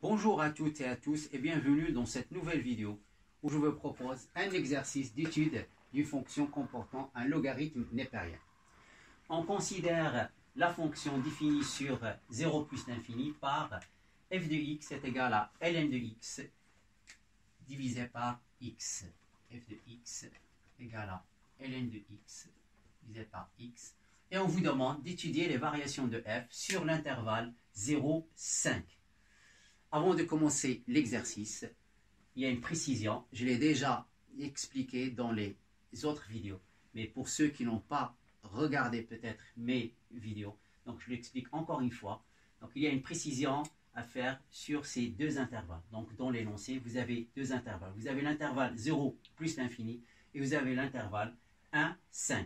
Bonjour à toutes et à tous et bienvenue dans cette nouvelle vidéo où je vous propose un exercice d'étude d'une fonction comportant un logarithme népérien. On considère la fonction définie sur 0 plus l'infini par f de x est égal à ln de x divisé par x. f de x égale à ln de x divisé par x. Et on vous demande d'étudier les variations de f sur l'intervalle 0, 5. Avant de commencer l'exercice, il y a une précision. Je l'ai déjà expliqué dans les autres vidéos. Mais pour ceux qui n'ont pas regardé peut-être mes vidéos, donc je l'explique encore une fois. Donc il y a une précision à faire sur ces deux intervalles. Donc dans l'énoncé, vous avez deux intervalles. Vous avez l'intervalle 0 plus l'infini et vous avez l'intervalle 1, 5.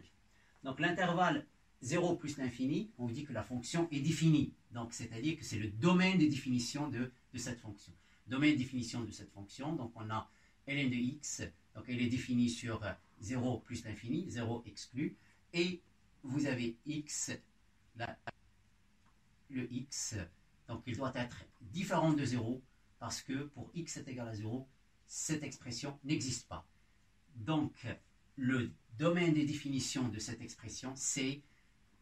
Donc l'intervalle 0 plus l'infini, on dit que la fonction est définie. Donc c'est-à-dire que c'est le domaine de définition de cette fonction. Domaine de définition de cette fonction, donc on a ln de x, donc elle est définie sur 0 plus l'infini, 0 exclu, et vous avez x, le x, donc il doit être différent de 0, parce que pour x est égal à 0, cette expression n'existe pas. Donc le domaine de définition de cette expression, c'est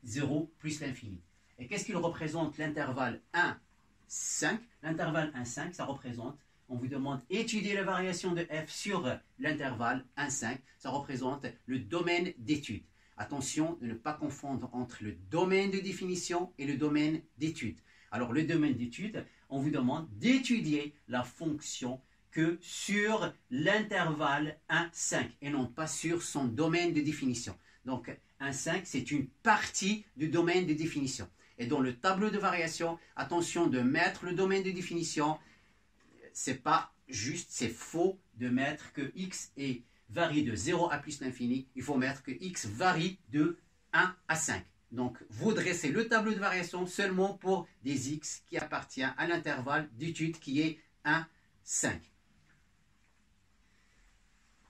0 plus l'infini. Et qu'est-ce qu'il représente l'intervalle 1, 5? L'intervalle 1, 5, ça représente, on vous demande étudier la variation de f sur l'intervalle 1, 5. Ça représente le domaine d'étude. Attention de ne pas confondre entre le domaine de définition et le domaine d'étude. Alors le domaine d'étude, on vous demande d'étudier la fonction que sur l'intervalle 1, 5 et non pas sur son domaine de définition. Donc 1, 5, c'est une partie du domaine de définition. Et dans le tableau de variation, attention de mettre le domaine de définition. C'est pas juste, c'est faux de mettre que x varie de 0 à plus l'infini. Il faut mettre que x varie de 1 à 5. Donc, vous dressez le tableau de variation seulement pour des x qui appartiennent à l'intervalle d'étude qui est 1, 5.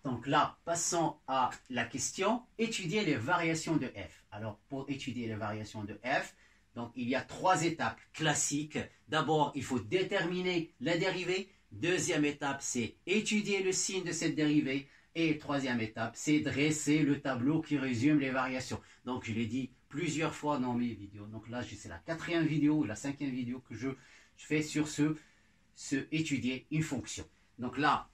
Donc là, passons à la question, étudier les variations de f. Alors, pour étudier les variations de f, donc il y a trois étapes classiques. D'abord, il faut déterminer la dérivée. Deuxième étape, c'est étudier le signe de cette dérivée. Et troisième étape, c'est dresser le tableau qui résume les variations. Donc, je l'ai dit plusieurs fois dans mes vidéos. Donc là, c'est la 4e vidéo ou la 5e vidéo que je fais sur étudier une fonction. Donc là,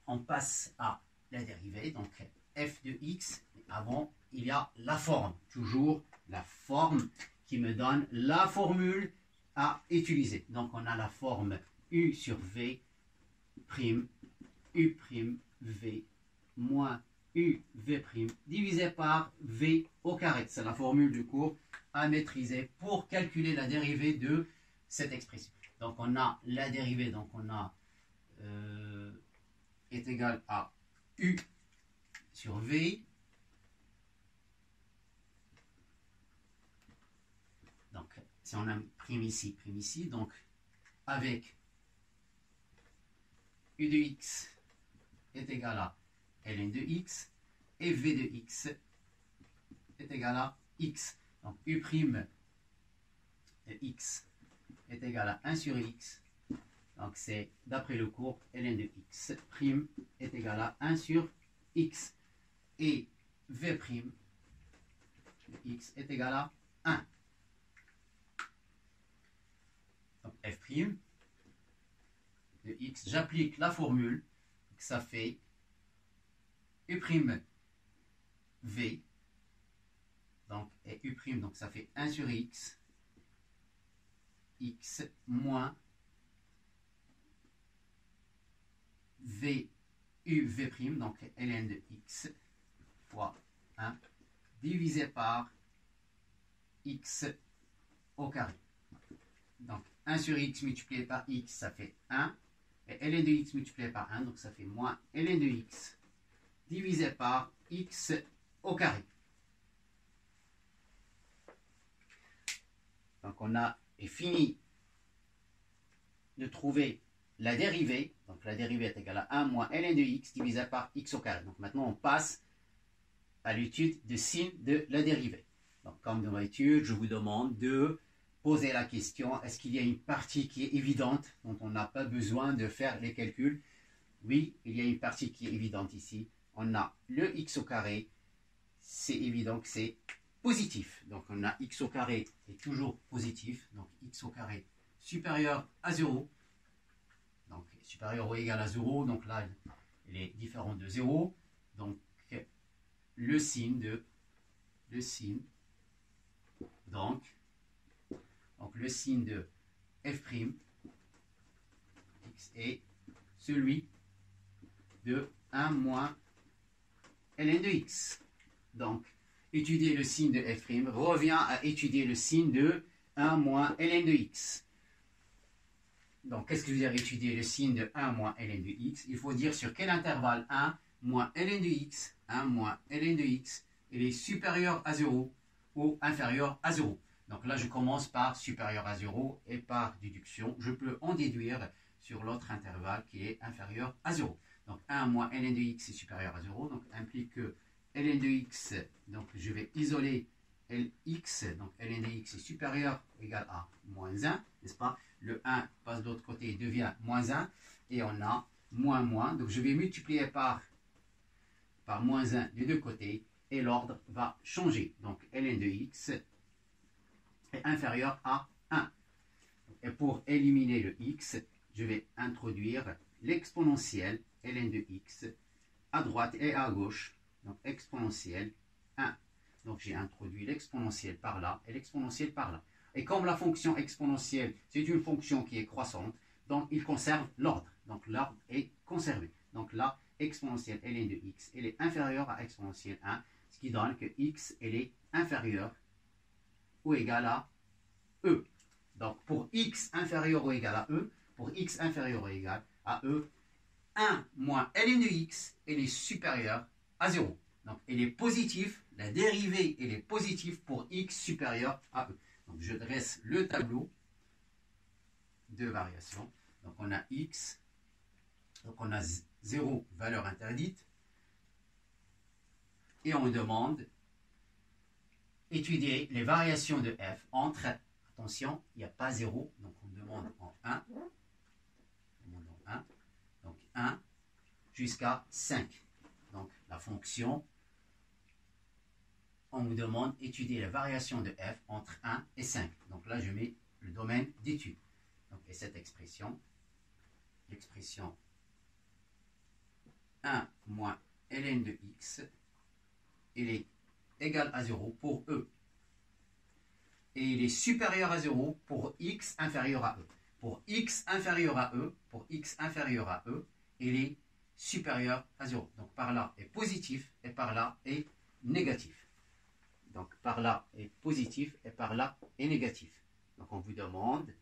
on passe à la dérivée, donc f de x. Avant, il y a la forme, toujours la forme qui me donne la formule à utiliser. Donc on a la forme u sur v prime u prime v moins u v prime divisé par v au carré. C'est la formule du cours à maîtriser pour calculer la dérivée de cette expression. Donc on a la dérivée, donc on a est égal à u sur v. Donc, si on a prime ici, donc avec u de x est égal à ln de x et v de x est égal à x. Donc, u prime de x est égal à 1 sur x. Donc, c'est d'après le cours, ln de x prime est égal à 1 sur x. Et v prime de x est égal à 1. Donc, f prime de x, j'applique la formule, ça fait u prime v, donc, et u prime, donc ça fait 1 sur x, x moins v, u, v prime, donc ln de x fois 1, divisé par x au carré. Donc, 1 sur x multiplié par x, ça fait 1. Et ln de x multiplié par 1, donc ça fait moins ln de x divisé par x au carré. Donc, on a fini de trouver la dérivée. Donc, la dérivée est égale à 1 moins ln de x divisé par x au carré. Donc, maintenant, on passe à l'étude de signe de la dérivée. Donc, comme dans l'étude, je vous demande de poser la question, est-ce qu'il y a une partie qui est évidente, dont on n'a pas besoin de faire les calculs? Oui, il y a une partie qui est évidente ici. On a le x au carré, c'est évident que c'est positif. Donc on a x au carré est toujours positif, donc x au carré supérieur à 0. Donc supérieur ou égal à 0, donc là il est différent de 0. Donc le signe donc le signe de f' x est celui de 1 moins ln de x. Donc, étudier le signe de f' revient à étudier le signe de 1 moins ln de x. Donc, qu'est-ce que veut dire étudier le signe de 1 moins ln de x? Il faut dire sur quel intervalle 1 moins ln de x, 1 moins ln de x, il est supérieur à 0 ou inférieur à 0. Donc là, je commence par supérieur à 0 et par déduction, je peux en déduire sur l'autre intervalle qui est inférieur à 0. Donc 1 moins ln de x est supérieur à 0, donc implique que ln de x, donc je vais isoler Lx, donc ln de x est supérieur ou égal à moins 1, n'est-ce pas? Le 1 passe de l'autre côté et devient moins 1, et on a moins, donc je vais multiplier par moins 1 des deux côtés, et l'ordre va changer. Donc ln de x est inférieur à 1. Et pour éliminer le x, je vais introduire l'exponentielle ln de x à droite et à gauche, donc exponentielle 1. Donc j'ai introduit l'exponentielle par là et l'exponentielle par là. Et comme la fonction exponentielle, c'est une fonction qui est croissante, donc il conserve l'ordre. Donc l'ordre est conservé. Donc là, exponentielle ln de x, elle est inférieure à exponentielle 1, ce qui donne que x, elle est inférieure ou égale à e. Donc pour x inférieur ou égal à e, pour x inférieur ou égal à e, 1 moins ln de x, elle est supérieure à 0. Donc elle est positive, la dérivée elle est positive pour x supérieur à e. Donc je dresse le tableau de variation. Donc on a x, donc on a 0 valeur interdite, et on demande étudier les variations de f entre, attention, il n'y a pas 0, donc on demande en 1, donc 1 jusqu'à 5. Donc la fonction, on vous demande étudier la variation de f entre 1 et 5. Donc là je mets le domaine d'étude. Et cette expression, l'expression 1 moins ln de x, il est égal à 0 pour e. Et il est supérieur à 0 pour x inférieur à e. Pour x inférieur à e, il est supérieur à 0. Donc par là est positif et par là est négatif. Donc par là est positif et par là est négatif. Donc on vous demande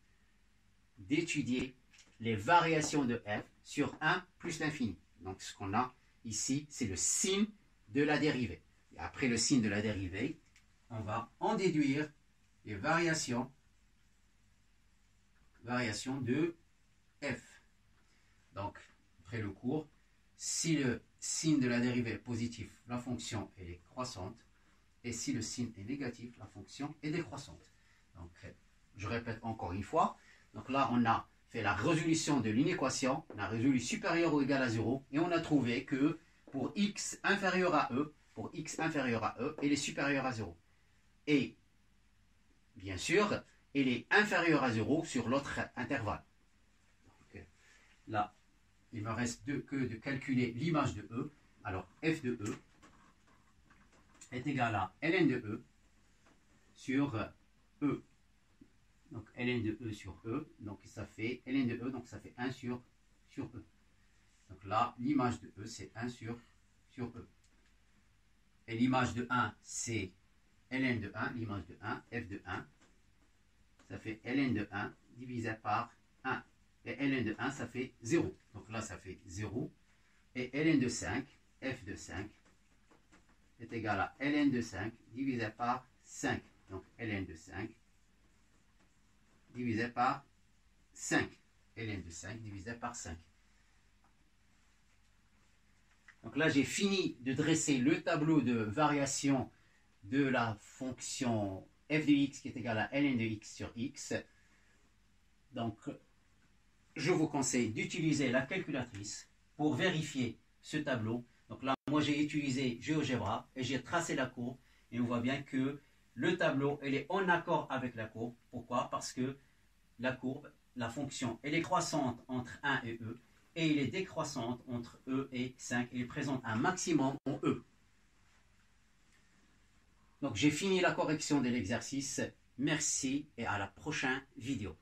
d'étudier les variations de f sur 1 plus l'infini. Donc ce qu'on a ici, c'est le signe de la dérivée. Et après le signe de la dérivée, on va en déduire les variations de f. Donc, après le cours, si le signe de la dérivée est positif, la fonction elle est croissante, et si le signe est négatif, la fonction est décroissante. Donc, je répète encore une fois. Donc là, on a fait la résolution de l'inéquation, on a résolu supérieur ou égal à 0, et on a trouvé que pour x inférieur à e, elle est supérieure à 0. Et, bien sûr, elle est inférieure à 0 sur l'autre intervalle. Donc, là, il me reste que de calculer l'image de e. Alors, f de e est égal à ln de e sur e. Donc ln de e sur e, donc ça fait ln de e, donc ça fait 1 sur e. Donc là, l'image de e, c'est 1 sur e. Et l'image de 1, c'est ln de 1, l'image de 1, f de 1, ça fait ln de 1 divisé par 1. Et ln de 1, ça fait 0. Donc là, ça fait 0. Et ln de 5, f de 5, est égal à ln de 5 divisé par 5. Donc ln de 5 divisé par 5. ln de 5 divisé par 5. Donc là, j'ai fini de dresser le tableau de variation de la fonction f de x qui est égal à ln de x sur x. Donc, je vous conseille d'utiliser la calculatrice pour vérifier ce tableau. Donc là, moi j'ai utilisé GeoGebra et j'ai tracé la courbe et on voit bien que le tableau elle est en accord avec la courbe. Pourquoi? Parce que la courbe, la fonction, elle est croissante entre 1 et e et elle est décroissante entre e et 5. Elle présente un maximum en e. Donc j'ai fini la correction de l'exercice. Merci et à la prochaine vidéo.